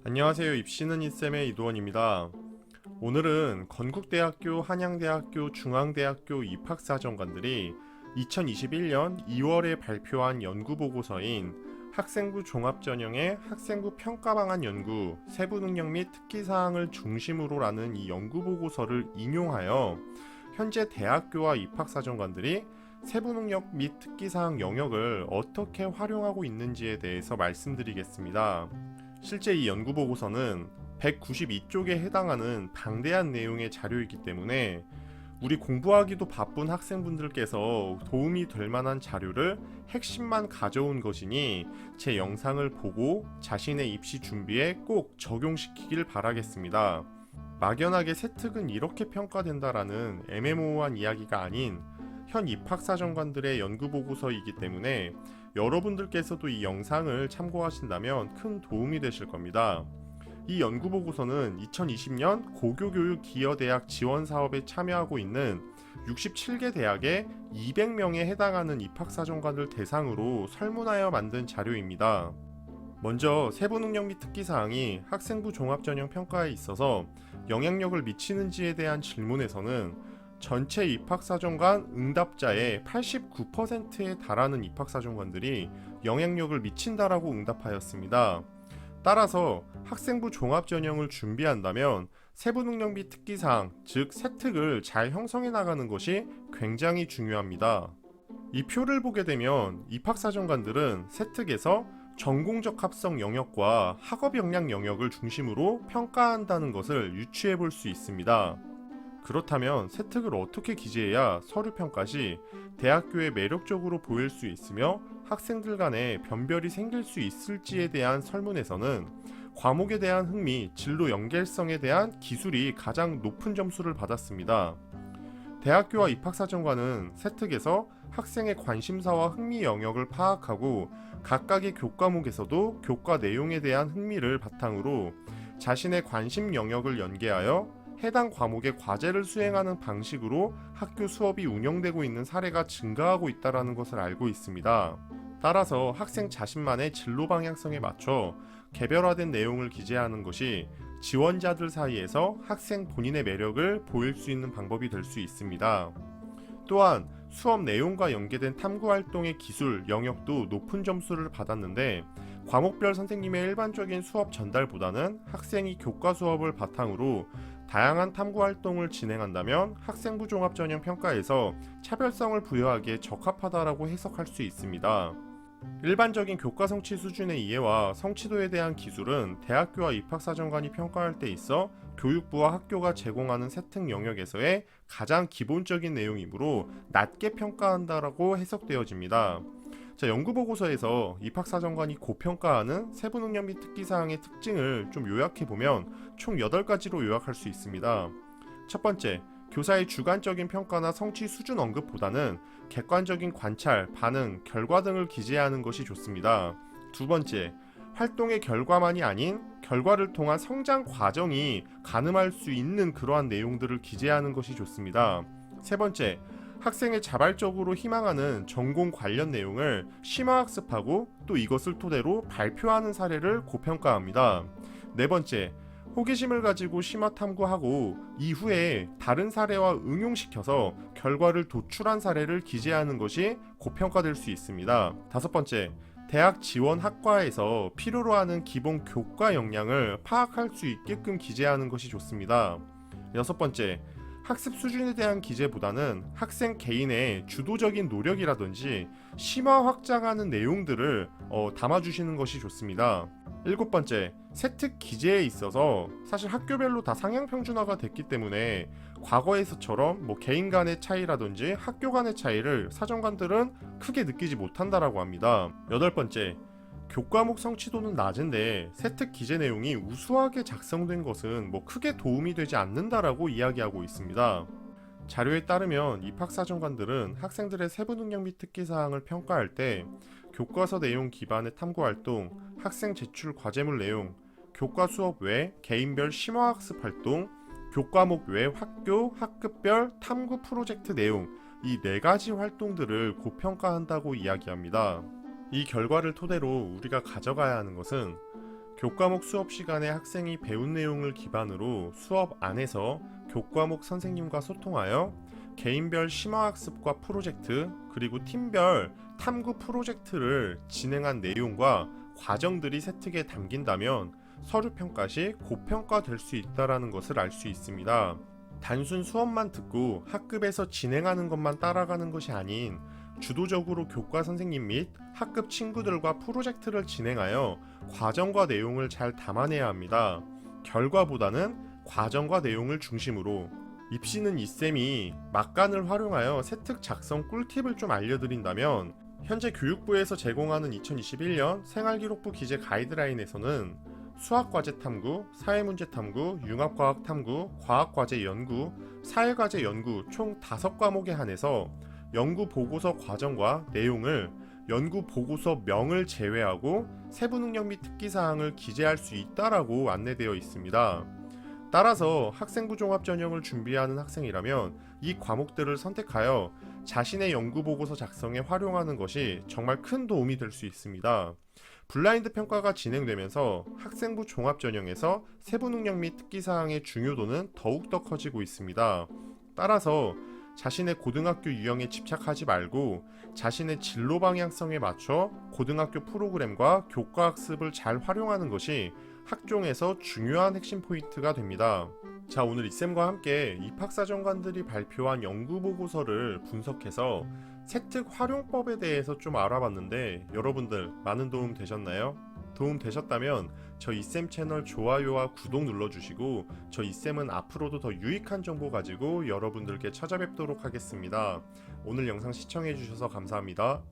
안녕하세요. 입시는 이쌤의 이도원입니다. 오늘은 건국대학교, 한양대학교, 중앙대학교 입학사정관들이 2021년 2월에 발표한 연구보고서인 학생부 종합전형의 학생부 평가방안 연구, 세부능력 및 특기사항을 중심으로라는 이 연구보고서를 인용하여 현재 대학교와 입학사정관들이 세부능력 및 특기사항 영역을 어떻게 활용하고 있는지에 대해서 말씀드리겠습니다. 실제 이 연구보고서는 192쪽에 해당하는 방대한 내용의 자료이기 때문에 우리 공부하기도 바쁜 학생분들께서 도움이 될 만한 자료를 핵심만 가져온 것이니 제 영상을 보고 자신의 입시 준비에 꼭 적용시키길 바라겠습니다. 막연하게 세특은 이렇게 평가된다라는 애매모호한 이야기가 아닌 현 입학사정관들의 연구보고서이기 때문에 여러분들께서도 이 영상을 참고하신다면 큰 도움이 되실 겁니다. 이 연구보고서는 2020년 고교교육 기여대학 지원사업에 참여하고 있는 67개 대학의 200명에 해당하는 입학사정관들 대상으로 설문하여 만든 자료입니다. 먼저 세부능력 및 특기사항이 학생부 종합전형 평가에 있어서 영향력을 미치는지에 대한 질문에서는 전체 입학사정관 응답자의 89%에 달하는 입학사정관들이 영향력을 미친다라고 응답하였습니다. 따라서 학생부 종합전형을 준비한다면 세부능력 및 특기사항, 즉 세특을 잘 형성해 나가는 것이 굉장히 중요합니다. 이 표를 보게 되면 입학사정관들은 세특에서 전공적 합성 영역과 학업 역량 영역을 중심으로 평가한다는 것을 유추해 볼 수 있습니다. 그렇다면 세특을 어떻게 기재해야 서류 평가 시 대학교에 매력적으로 보일 수 있으며 학생들 간에 변별이 생길 수 있을지에 대한 설문에서는 과목에 대한 흥미, 진로 연계성에 대한 기술이 가장 높은 점수를 받았습니다. 대학교와 입학사정관은 세특에서 학생의 관심사와 흥미 영역을 파악하고 각각의 교과목에서도 교과 내용에 대한 흥미를 바탕으로 자신의 관심 영역을 연계하여 해당 과목의 과제를 수행하는 방식으로 학교 수업이 운영되고 있는 사례가 증가하고 있다는 것을 알고 있습니다. 따라서 학생 자신만의 진로 방향성에 맞춰 개별화된 내용을 기재하는 것이 지원자들 사이에서 학생 본인의 매력을 보일 수 있는 방법이 될 수 있습니다. 또한 수업 내용과 연계된 탐구활동의 기술, 영역도 높은 점수를 받았는데 과목별 선생님의 일반적인 수업 전달보다는 학생이 교과 수업을 바탕으로 다양한 탐구활동을 진행한다면 학생부 종합전형 평가에서 차별성을 부여하기에 적합하다라고 해석할 수 있습니다. 일반적인 교과 성취 수준의 이해와 성취도에 대한 기술은 대학교와 입학사정관이 평가할 때 있어 교육부와 학교가 제공하는 세특 영역에서의 가장 기본적인 내용이므로 낮게 평가한다라고 해석되어집니다. 연구보고서에서 입학사정관이 고평가하는 세부능력 및 특기사항의 특징을 좀 요약해보면 총 8가지로 요약할 수 있습니다. 첫 번째, 교사의 주관적인 평가나 성취 수준 언급보다는 객관적인 관찰, 반응, 결과 등을 기재하는 것이 좋습니다. 두 번째, 활동의 결과만이 아닌 결과를 통한 성장 과정이 가늠할 수 있는 그러한 내용들을 기재하는 것이 좋습니다. 세 번째, 학생의 자발적으로 희망하는 전공 관련 내용을 심화학습하고 또 이것을 토대로 발표하는 사례를 고평가합니다. 네 번째, 호기심을 가지고 심화 탐구하고 이후에 다른 사례와 응용시켜서 결과를 도출한 사례를 기재하는 것이 고평가될 수 있습니다. 다섯 번째, 대학 지원 학과에서 필요로 하는 기본 교과 역량을 파악할 수 있게끔 기재하는 것이 좋습니다. 여섯 번째, 학습 수준에 대한 기재보다는 학생 개인의 주도적인 노력이라든지 심화 확장하는 내용들을 담아주시는 것이 좋습니다. 일곱 번째, 세특 기재에 있어서 사실 학교별로 다 상향 평준화가 됐기 때문에 과거에서처럼 개인 간의 차이라든지 학교 간의 차이를 사정관들은 크게 느끼지 못한다라고 합니다. 여덟 번째, 교과목 성취도는 낮은데 세특 기재 내용이 우수하게 작성된 것은 크게 도움이 되지 않는다라고 이야기하고 있습니다. 자료에 따르면 입학사정관들은 학생들의 세부능력 및 특기사항을 평가할 때 교과서 내용 기반의 탐구활동, 학생 제출 과제물 내용, 교과 수업 외 개인별 심화학습 활동, 교과목 외 학교, 학급별 탐구 프로젝트 내용, 이 4가지 활동들을 고평가한다고 이야기합니다. 이 결과를 토대로 우리가 가져가야 하는 것은 교과목 수업 시간에 학생이 배운 내용을 기반으로 수업 안에서 교과목 선생님과 소통하여 개인별 심화학습과 프로젝트 그리고 팀별 탐구 프로젝트를 진행한 내용과 과정들이 세특에 담긴다면 서류평가 시 고평가될 수 있다는 것을 알 수 있습니다. 단순 수업만 듣고 학급에서 진행하는 것만 따라가는 것이 아닌 주도적으로 교과 선생님 및 학급 친구들과 프로젝트를 진행하여 과정과 내용을 잘 담아내야 합니다. 결과보다는 과정과 내용을 중심으로. 입시는 이쌤이 막간을 활용하여 세특 작성 꿀팁을 좀 알려드린다면, 현재 교육부에서 제공하는 2021년 생활기록부 기재 가이드라인에서는 수학과제 탐구, 사회문제 탐구, 융합과학 탐구, 과학과제 연구, 사회과제 연구 총 5과목에 한해서 연구 보고서 과정과 내용을 연구 보고서 명을 제외하고 세부 능력 및 특기 사항을 기재할 수 있다라고 안내되어 있습니다. 따라서 학생부 종합 전형을 준비하는 학생이라면 이 과목들을 선택하여 자신의 연구 보고서 작성에 활용하는 것이 정말 큰 도움이 될 수 있습니다. 블라인드 평가가 진행되면서 학생부 종합 전형에서 세부 능력 및 특기 사항의 중요도는 더욱더 커지고 있습니다. 따라서 자신의 고등학교 유형에 집착하지 말고 자신의 진로 방향성에 맞춰 고등학교 프로그램과 교과 학습을 잘 활용하는 것이 학종에서 중요한 핵심 포인트가 됩니다. 자, 오늘 이쌤과 함께 입학사정관들이 발표한 연구보고서를 분석해서 세특 활용법에 대해서 좀 알아봤는데 여러분들 많은 도움 되셨나요? 도움 되셨다면 저 이쌤 채널 좋아요와 구독 눌러주시고 저 이쌤은 앞으로도 더 유익한 정보 가지고 여러분들께 찾아뵙도록 하겠습니다. 오늘 영상 시청해주셔서 감사합니다.